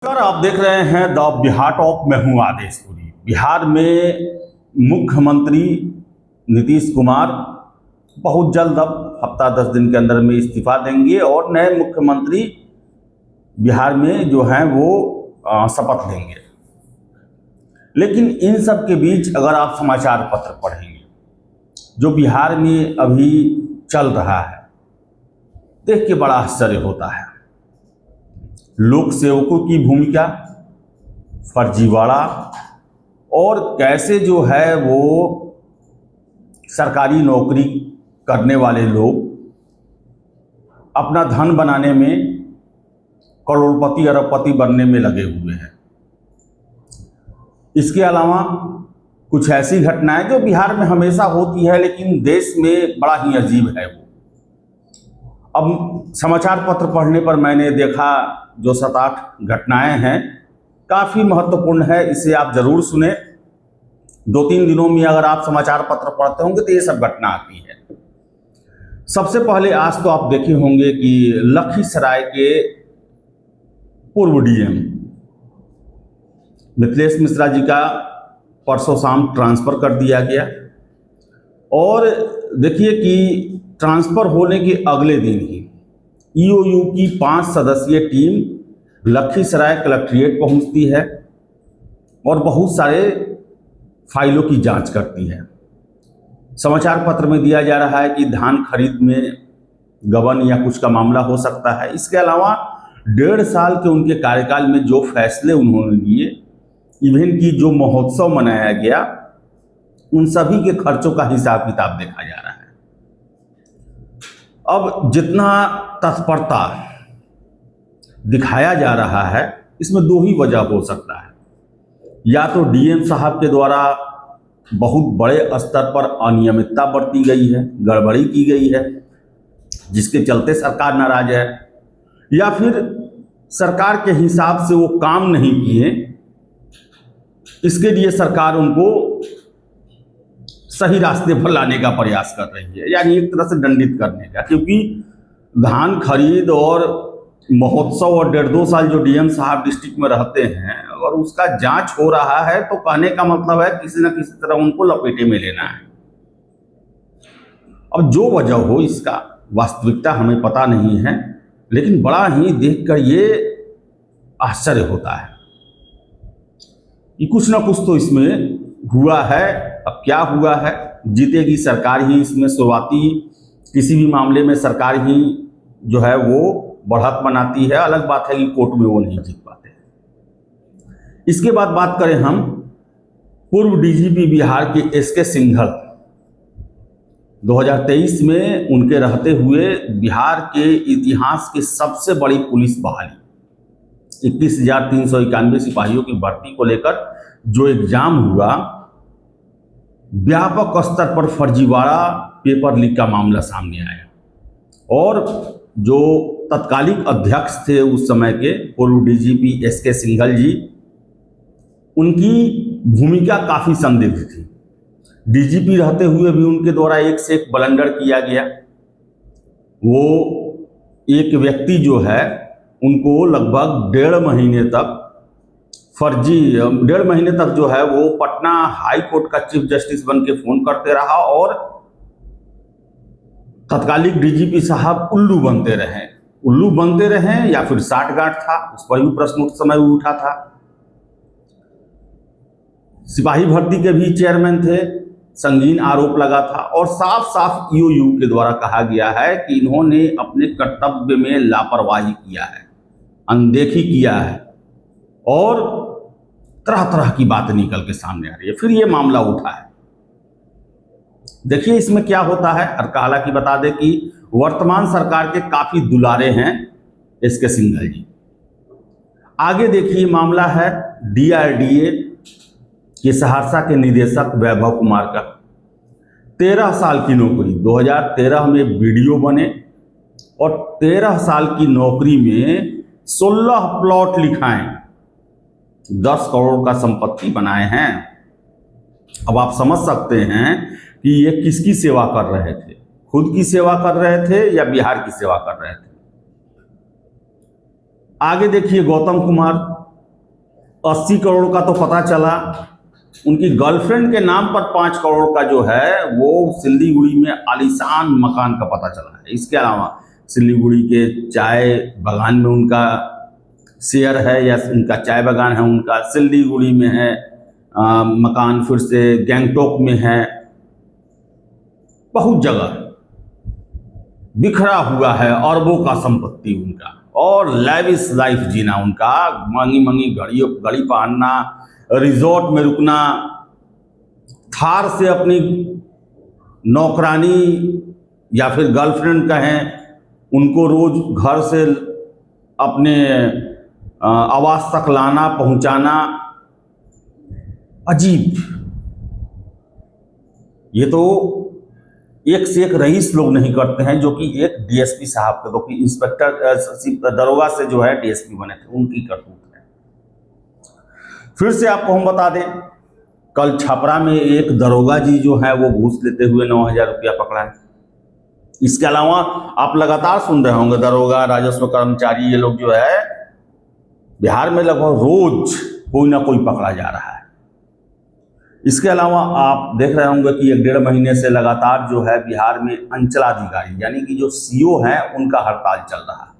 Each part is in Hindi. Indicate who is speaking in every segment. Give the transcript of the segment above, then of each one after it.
Speaker 1: सर, आप देख रहे हैं द बिहार ऑफ मैं हूं आदेशपुरी। बिहार में मुख्यमंत्री नीतीश कुमार बहुत जल्द अब हफ्ता 10 दिन के अंदर में इस्तीफा देंगे और नए मुख्यमंत्री बिहार में जो हैं वो शपथ लेंगे। लेकिन इन सब के बीच अगर आप समाचार पत्र पढ़ेंगे जो बिहार में अभी चल रहा है, देख के बड़ा आश्चर्य होता है। लोक सेवकों की भूमिका, फर्जीवाड़ा और कैसे जो है वो सरकारी नौकरी करने वाले लोग अपना धन बनाने में, करोड़पति अरबपति बनने में लगे हुए हैं। इसके अलावा कुछ ऐसी घटनाएं जो बिहार में हमेशा होती है लेकिन देश में बड़ा ही अजीब है वो। अब समाचार पत्र पढ़ने पर मैंने देखा जो 7-8 घटनाएं हैं, काफ़ी महत्वपूर्ण है, इसे आप जरूर सुने। 2-3 दिनों में अगर आप समाचार पत्र पढ़ते होंगे तो ये सब घटना आती है। सबसे पहले आज तो आप देखे होंगे कि लखीसराय के पूर्व डीएम मिथिलेश मिश्रा जी का परसों शाम ट्रांसफ़र कर दिया गया और देखिए कि ट्रांसफ़र होने के अगले दिन ही ईओयू की 5 सदस्यीय टीम लखीसराय कलेक्ट्रेट पहुंचती है और बहुत सारे फाइलों की जांच करती है। समाचार पत्र में दिया जा रहा है कि धान खरीद में गबन या कुछ का मामला हो सकता है। इसके अलावा 1.5 साल के उनके कार्यकाल में जो फैसले उन्होंने लिए, इवेंट की जो महोत्सव मनाया गया, उन सभी के खर्चों का हिसाब किताब देखा जा रहा है। अब जितना तत्परता दिखाया जा रहा है, इसमें 2 ही वजह हो सकता है। या तो डीएम साहब के द्वारा बहुत बड़े स्तर पर अनियमितता बरती गई है, गड़बड़ी की गई है, जिसके चलते सरकार नाराज है, या फिर सरकार के हिसाब से वो काम नहीं किए, इसके लिए सरकार उनको सही रास्ते पर लाने का प्रयास कर रही है, यानी एक तरह से दंडित करने का। क्योंकि धान खरीद और महोत्सव और 1.5-2 साल जो डीएम साहब डिस्ट्रिक्ट में रहते हैं, अगर उसका जांच हो रहा है तो कहने का मतलब है किसी न किसी तरह उनको लपेटे में लेना है। अब जो वजह हो इसका वास्तविकता हमें पता नहीं है, लेकिन बड़ा ही देखकर ये आश्चर्य होता है कि कुछ ना कुछ तो इसमें हुआ है। अब क्या हुआ है, जीतेगी सरकार ही इसमें। शुरुआती किसी भी मामले में सरकार ही जो है वो बढ़त बनाती है। अलग बात है कि कोर्ट में वो नहीं जीत पाते। इसके बाद बात करें हम पूर्व डीजीपी बिहार के एसके सिंघल। 2023 में उनके रहते हुए बिहार के इतिहास की सबसे बड़ी पुलिस बहाली 21,391 सिपाहियों की भर्ती को लेकर जो एग्जाम हुआ, व्यापक स्तर पर फर्जीवाड़ा, पेपर लीक का मामला सामने आया और जो तत्कालिक अध्यक्ष थे उस समय के पूर्व डीजीपी एसके सिंघल जी, उनकी भूमिका काफ़ी संदिग्ध थी। डीजीपी रहते हुए भी उनके द्वारा एक से एक ब्लंडर किया गया। वो एक व्यक्ति जो है उनको लगभग 1.5 महीने तक जो है वो पटना हाई कोर्ट का चीफ जस्टिस बन के फोन करते रहा और तत्कालिक डीजीपी साहब उल्लू बनते रहे या फिर साठगांठ था, उस पर भी प्रश्न उस समय उठा था। सिपाही भर्ती के भी चेयरमैन थे, संगीन आरोप लगा था और साफ साफ ईओयू के द्वारा कहा गया है कि इन्होंने अपने कर्तव्य में लापरवाही किया है, अनदेखी किया है और तरह तरह की बातें निकल के सामने आ रही है। फिर ये मामला उठा है। देखिए इसमें क्या होता है। और हालांकि बता दें कि वर्तमान सरकार के काफी दुलारे हैं एसके सिंघल जी। आगे देखिए मामला है डीआरडीए के सहरसा के निदेशक वैभव कुमार का। 13 साल की नौकरी, 2013 में बीडीओ बने और 13 साल की नौकरी में 16 प्लॉट लिखाएं, 10 करोड़ का संपत्ति बनाए हैं। अब आप समझ सकते हैं कि ये किसकी सेवा कर रहे थे, खुद की सेवा कर रहे थे या बिहार की सेवा कर रहे थे। आगे देखिए गौतम कुमार 80 करोड़ का तो पता चला, उनकी गर्लफ्रेंड के नाम पर 5 करोड़ का जो है वो सिल्लीगुड़ी में आलीशान मकान का पता चला है। इसके अलावा सिल्लीगुड़ी के चाय बागान में उनका शेयर है, या उनका चाय बागान है उनका, सिल्लीगुड़ी में है मकान, फिर से गैंगटोक में है, बहुत जगह बिखरा हुआ है, अरबों का संपत्ति उनका, और लैविश लाइफ जीना उनका, महंगी महंगी घड़ी पहनना, रिजॉर्ट में रुकना, थार से अपनी नौकरानी या फिर गर्लफ्रेंड कहें उनको रोज घर से अपने आवास तक लाना पहुंचाना। अजीब, ये तो एक से एक रईस लोग नहीं करते हैं, जो कि एक डीएसपी साहब के, तो कि इंस्पेक्टर दरोगा से जो है डीएसपी बने थे, उनकी करतूत है। फिर से आपको हम बता दें, कल छपरा में एक दरोगा जी जो है वो घूस लेते हुए 9,000 रुपया पकड़ा है। इसके अलावा आप लगातार सुन रहे होंगे दरोगा, राजस्व कर्मचारी, ये लोग जो है बिहार में लगभग रोज कोई ना कोई पकड़ा जा रहा है। इसके अलावा आप देख रहे होंगे कि 1-1.5 महीने से लगातार जो है बिहार में अंचलाधिकारी यानी कि जो सीओ हैं उनका हड़ताल चल रहा है।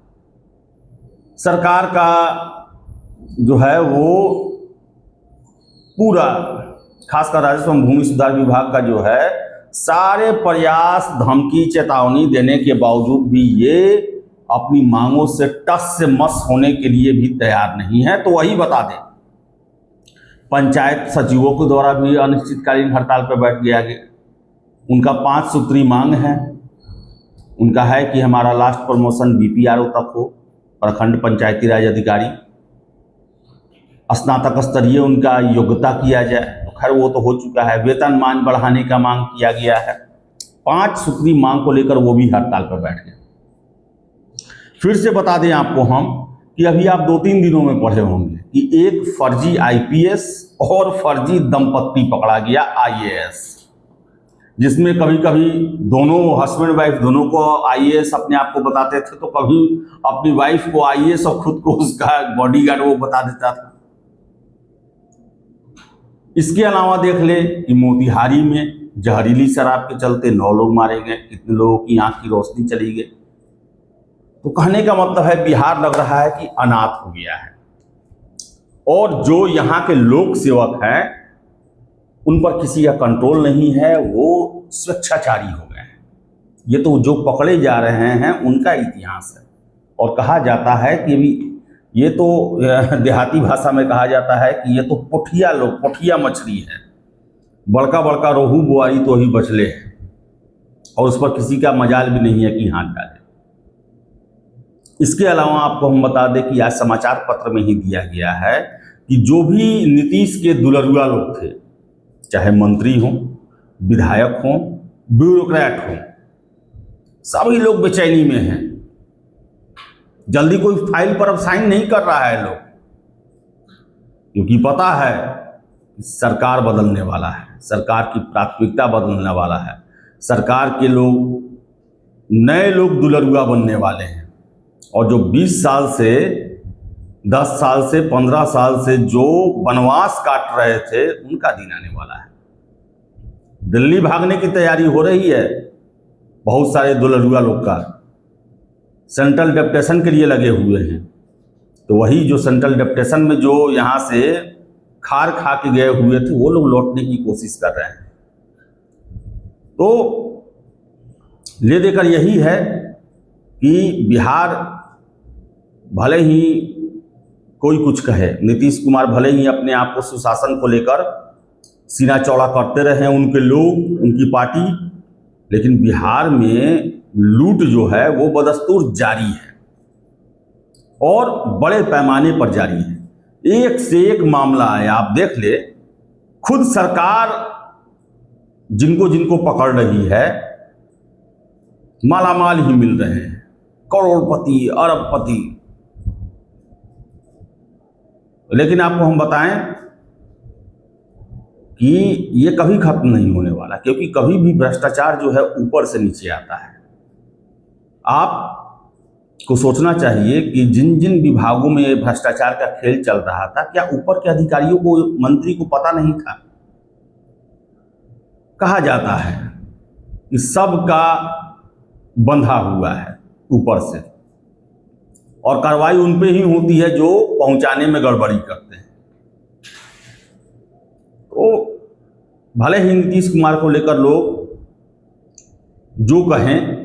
Speaker 1: सरकार का जो है वो पूरा, खासकर राजस्व एवं भूमि सुधार विभाग का जो है सारे प्रयास, धमकी, चेतावनी देने के बावजूद भी ये अपनी मांगों से टस से मस होने के लिए भी तैयार नहीं है। तो वही बता दें, पंचायत सचिवों के द्वारा भी अनिश्चितकालीन हड़ताल पर बैठ गया गया। उनका 5 सूत्री मांग है। उनका है कि हमारा लास्ट प्रमोशन बीपीआरओ तक हो, प्रखंड पंचायती राज अधिकारी, स्नातक स्तरीय उनका योग्यता किया जाए, तो खैर वो तो हो चुका है। वेतनमान बढ़ाने का मांग किया गया है। 5 सूत्री मांग को लेकर वो भी हड़ताल पर बैठ गए। फिर से बता दें आपको हम कि अभी आप 2-3 दिनों में पढ़े होंगे कि एक फर्जी आईपीएस और फर्जी दंपत्ति पकड़ा गया आईएएस, जिसमें कभी कभी दोनों हस्बैंड वाइफ दोनों को आईएएस अपने आप को बताते थे, तो कभी अपनी वाइफ को आईएएस और खुद को उसका बॉडीगार्ड वो बता देता था। इसके अलावा देख ले कि मोतिहारी में जहरीली शराब के चलते 9 लोग मारे गए, कितने लोगों की आंख की रोशनी चली गई। तो कहने का मतलब है बिहार लग रहा है कि अनाथ हो गया है, और जो यहाँ के लोक सेवक हैं उन पर किसी का कंट्रोल नहीं है, वो स्वेच्छाचारी हो गए हैं। ये तो जो पकड़े जा रहे हैं उनका इतिहास है। और कहा जाता है कि अभी ये तो देहाती भाषा में कहा जाता है कि ये तो पोठिया मछली है, बड़का बड़का रोहू बुआरी तो ही बचले हैं, और उस पर किसी का मजाल भी नहीं है कि हाथ डाले। इसके अलावा आपको हम बता दें कि आज समाचार पत्र में ही दिया गया है कि जो भी नीतीश के दुलरुआ लोग थे, चाहे मंत्री हों, विधायक हों, ब्यूरोक्रेट हों, सभी लोग बेचैनी में हैं। जल्दी कोई फाइल पर अब साइन नहीं कर रहा है लोग, क्योंकि पता है कि सरकार बदलने वाला है, सरकार की प्राथमिकता बदलने वाला है, सरकार के लोग, नए लोग दुलरुआ बनने वाले हैं, और जो 20 साल से, 10 साल से, 15 साल से जो वनवास काट रहे थे उनका दिन आने वाला है। दिल्ली भागने की तैयारी हो रही है बहुत सारे दुलरुआ लोग का, सेंट्रल डेप्यूटेशन के लिए लगे हुए हैं। तो वही जो सेंट्रल डेप्यूटेशन में जो यहाँ से खार खा के गए हुए थे वो लोग लौटने की कोशिश कर रहे हैं। तो ले देकर यही है कि बिहार भले ही कोई कुछ कहे, नीतीश कुमार भले ही अपने आप को सुशासन को लेकर सीना चौड़ा करते रहे उनके लोग, उनकी पार्टी, लेकिन बिहार में लूट जो है वो बदस्तूर जारी है और बड़े पैमाने पर जारी है। एक से एक मामला है, आप देख ले, खुद सरकार जिनको जिनको पकड़ रही है मालामाल ही मिल रहे हैं, करोड़पति, अरबपति। लेकिन आपको हम बताएं कि ये कभी खत्म नहीं होने वाला, क्योंकि कभी भी भ्रष्टाचार जो है ऊपर से नीचे आता है। आप को सोचना चाहिए कि जिन जिन विभागों में भ्रष्टाचार का खेल चल रहा था, क्या ऊपर के अधिकारियों को, मंत्री को पता नहीं था? कहा जाता है कि सबका बंधा हुआ है ऊपर से, और कार्रवाई उन पे ही होती है जो पहुंचाने में गड़बड़ी करते हैं। तो भले ही नीतीश कुमार को लेकर लोग जो कहें,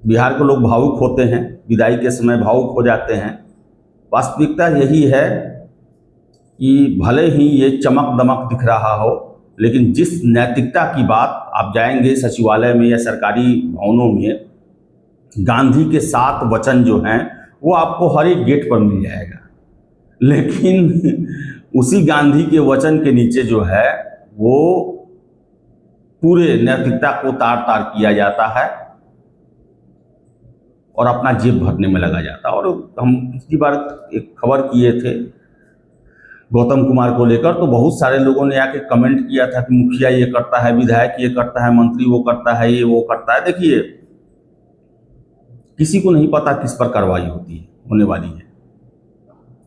Speaker 1: बिहार के लोग भावुक होते हैं, विदाई के समय भावुक हो जाते हैं। वास्तविकता यही है कि भले ही ये चमक दमक दिख रहा हो, लेकिन जिस नैतिकता की बात, आप जाएंगे सचिवालय में या सरकारी भवनों में, गांधी के 7 वचन जो हैं वो आपको हर एक गेट पर मिल जाएगा, लेकिन उसी गांधी के वचन के नीचे जो है वो पूरे नैतिकता को तार तार किया जाता है और अपना जेब भरने में लगा जाता है। और हम पिछली बार एक खबर किए थे गौतम कुमार को लेकर, तो बहुत सारे लोगों ने आके कमेंट किया था कि मुखिया ये करता है, विधायक ये करता है, मंत्री वो करता है, ये वो करता है। देखिए, किसी को नहीं पता किस पर कार्रवाई होने वाली है,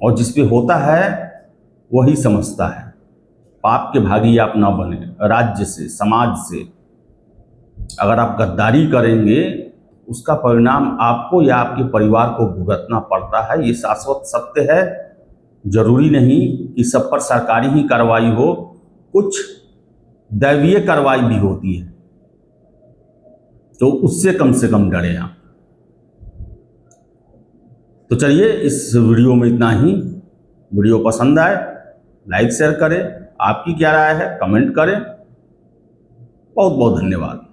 Speaker 1: और जिस पे होता है वही समझता है। पाप के भागी आप ना बने। राज्य से, समाज से अगर आप गद्दारी करेंगे, उसका परिणाम आपको या आपके परिवार को भुगतना पड़ता है। ये शाश्वत सत्य है। जरूरी नहीं कि सब पर सरकारी ही कार्रवाई हो, कुछ दैवीय कार्रवाई भी होती है, तो उससे कम से कम डरें आप। तो चलिए, इस वीडियो में इतना ही। वीडियो पसंद आए लाइक शेयर करें, आपकी क्या राय है कमेंट करें। बहुत बहुत धन्यवाद।